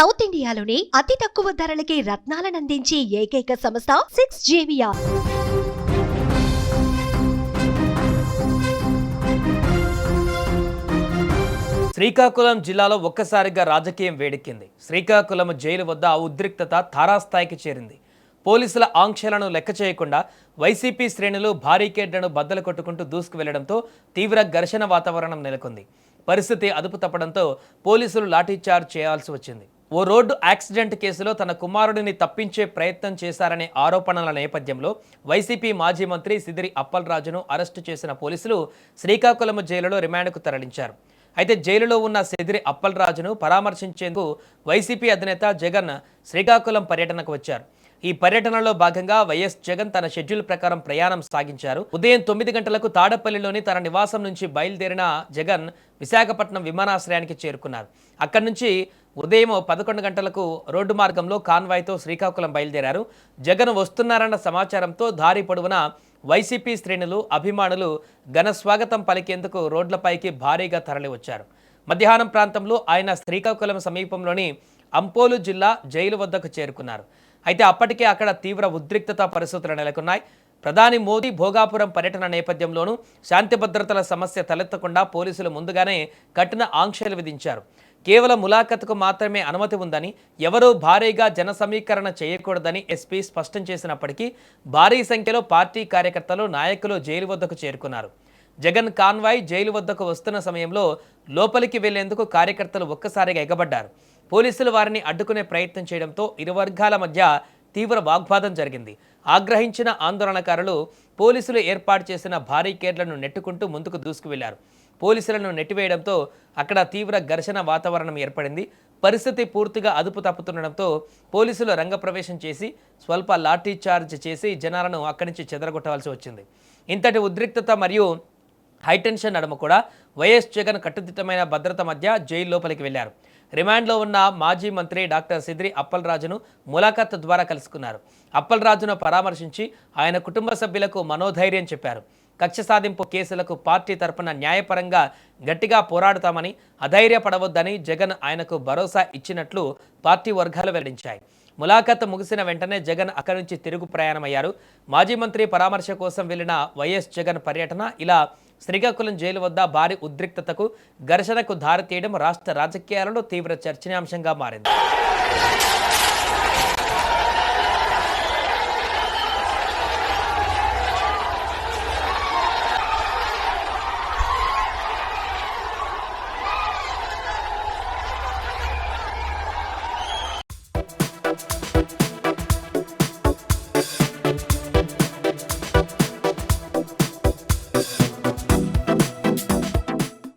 South ఇండియాలోనే అతి తక్కువ ధరలకి రత్నాలనందించే ఏకైక సంస్థ 6JVR. శ్రీకాకుళం జిల్లాలో ఒక్కసారిగా రాజకీయం వేడెక్కింది. శ్రీకాకుళం జైలు వద్ద ఉద్రిక్తత తారాస్థాయికి చేరింది. పోలీసుల ఆంక్షలను లెక్క చేయకుండా వైసీపీ శ్రేణులు బారికేడ్లను బద్దలు కొట్టుకుంటూ దూసుకు వెళ్లడంతో తీవ్ర ఘర్షణ వాతావరణం నెలకొంది. పరిస్థితి అదుపు తప్పడంతో పోలీసులు లాఠీచార్జ్ చేయాల్సి వచ్చింది. ఓ రోడ్డు యాక్సిడెంట్ కేసులో తన కుమారుడిని తప్పించే ప్రయత్నం చేశారనే ఆరోపణల నేపథ్యంలో వైసీపీ మాజీ మంత్రి సిదిరి అప్పలరాజును అరెస్టు చేసిన పోలీసులు శ్రీకాకుళం జైలులో రిమాండ్కు తరలించారు. అయితే జైలులో ఉన్న సిదిరి అప్పలరాజును పరామర్శించేందుకు వైసీపీ అధినేత జగన్ శ్రీకాకుళం పర్యటనకు వచ్చారు. ఈ పర్యటనలో భాగంగా వైఎస్ జగన్ తన షెడ్యూల్ ప్రకారం ప్రయాణం సాగించారు. ఉదయం 9 గంటలకు తాడపల్లిలోని తన నివాసం నుంచి బయలుదేరిన జగన్ విశాఖపట్నం విమానాశ్రయానికి చేరుకున్నారు. అక్కడి నుంచి ఉదయం 11 గంటలకు రోడ్డు మార్గంలో కాన్వాయ్తో శ్రీకాకుళం బయలుదేరారు. జగన్ వస్తున్నారన్న సమాచారంతో దారి పొడవునా వైసీపీ శ్రేణులు, అభిమానులు ఘన స్వాగతం పలికేందుకు రోడ్లపైకి భారీగా తరలివచ్చారు. మధ్యాహ్నం ప్రాంతంలో ఆయన శ్రీకాకుళం సమీపంలోని అంపోలు జిల్లా జైలు వద్దకు చేరుకున్నారు. అయితే అప్పటికే అక్కడ తీవ్ర ఉద్రిక్తత పరిస్థితులు నెలకొన్నాయి. ప్రధాని మోదీ భోగాపురం పర్యటన నేపథ్యంలోనూ శాంతి భద్రతల సమస్య తలెత్తకుండా పోలీసులు ముందుగానే కఠిన ఆంక్షలు విధించారు. కేవలం ములాఖతుకు మాత్రమే అనుమతి ఉందని, ఎవరూ భారీగా జన సమీకరణ చేయకూడదని ఎస్పీ స్పష్టం చేసినప్పటికీ భారీ సంఖ్యలో పార్టీ కార్యకర్తలు, నాయకులు జైలు వద్దకు చేరుకున్నారు. జగన్ కాన్వాయ్ జైలు వద్దకు వస్తున్న సమయంలో లోపలికి వెళ్లేందుకు కార్యకర్తలు ఒక్కసారిగా ఎగబడ్డారు. పోలీసులు వారిని అడ్డుకునే ప్రయత్నం చేయడంతో ఇరు వర్గాల మధ్య తీవ్ర వాగ్వాదం జరిగింది. ఆగ్రహించిన ఆందోళనకారులు పోలీసులు ఏర్పాటు చేసిన బారికేడ్లను నెట్టుకుంటూ ముందుకు దూసుకు వెళ్లారు. పోలీసులను నెట్టివేయడంతో అక్కడ తీవ్ర ఘర్షణ వాతావరణం ఏర్పడింది. పరిస్థితి పూర్తిగా అదుపు తప్పుతుండడంతో పోలీసులు రంగప్రవేశం చేసి స్వల్ప లాఠీ చార్జ్ చేసి జనాలను అక్కడి నుంచి చెదరగొట్టవలసి వచ్చింది. ఇంతటి ఉద్రిక్తత మరియు హైటెన్షన్ నడుమ కూడా వైఎస్ జగన్ కట్టుదిట్టమైన భద్రత మధ్య జైలు లోపలికి వెళ్లారు. రిమాండ్లో ఉన్న మాజీ మంత్రి డాక్టర్ సిదిరి అప్పలరాజును ములాఖత్ ద్వారా కలుసుకున్నారు. అప్పలరాజును పరామర్శించి ఆయన కుటుంబ సభ్యులకు మనోధైర్యం చెప్పారు. కక్ష సాధింపు కేసులకు పార్టీ తరపున న్యాయపరంగా గట్టిగా పోరాడుతామని, అధైర్యపడవద్దని జగన్ ఆయనకు భరోసా ఇచ్చినట్లు పార్టీ వర్గాలు వెల్లడించాయి. ములాఖత్ ముగిసిన వెంటనే జగన్ అక్కడి నుంచి తిరుగు ప్రయాణమయ్యారు. మాజీ మంత్రి పరామర్శ కోసం వెళ్లిన వైఎస్ జగన్ పర్యటన ఇలా శ్రీకాకుళం జైలు వద్ద భారీ ఉద్రిక్తతకు, ఘర్షణకు దారితీయడం రాష్ట్ర రాజకీయాలలో తీవ్ర చర్చనీయాంశంగా మారింది.